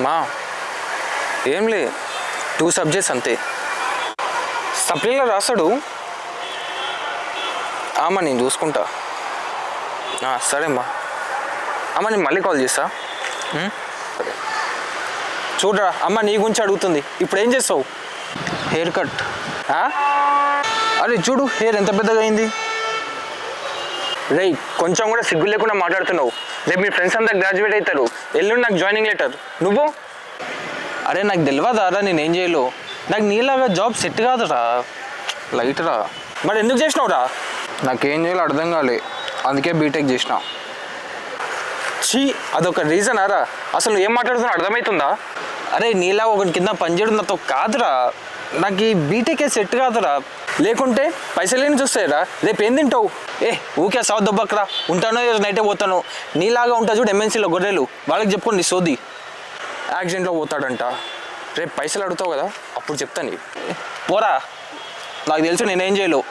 మా ఏం లే 2 సబ్జెక్ట్స్ అంతే. సప్లీలో రాస్తాడు. అమ్మ నేను చూసుకుంటా. సరే అమ్మా. అమ్మ నేను మళ్ళీ కాల్ చేస్తా. సరే చూడరా అమ్మ నీ గురించి అడుగుతుంది. ఇప్పుడు ఏం చేస్తావు? Hair cut. అరే చూడు హెయిర్ ఎంత పెద్దగా అయింది. రే కొంచెం కూడా సిగ్గు లేకుండా మాట్లాడుతున్నావు. రేపు మీ ఫ్రెండ్స్ అంతా గ్రాడ్యుయేట్ అవుతారు. ఎల్లుండి నాకు జాయినింగ్ లెటర్. నువ్వు అరే నాకు తెలియదారా నేనేం చేయలో. నాకు నీలాగా జాబ్ సెట్ కాదురా. లైట్ రా. మరి ఎందుకు చేసినావురా? నాకేం చేయాలో అర్థం కాలే, అందుకే బీటెక్ చేసిన. చీ అదొక రీజన్ రా. అసలు ఏం మాట్లాడుతున్నా అర్థమవుతుందా? అరే నీలా ఒకటి కింద పనిచేయడం నాతో కాదురా. నాకు ఈ బీటెకే సెట్ కాదురా. లేకుంటే పైసలు ఏం చూస్తాయిరా. రేపు ఏం తింటావు? ఊకే సౌత్ దొబ్బకరా. ఉంటానో నైటే పోతాను. నీలాగా ఉంటా చూడు ఎంఎన్సీలో గొర్రెలు, వాళ్ళకి చెప్పుకోండి సోది. యాక్సిడెంట్లో పోతాడంట. రేపు పైసలు అడుగుతావు కదా అప్పుడు చెప్తాను. పోరా, నాకు తెలుసు నేనేం చేయలేవు.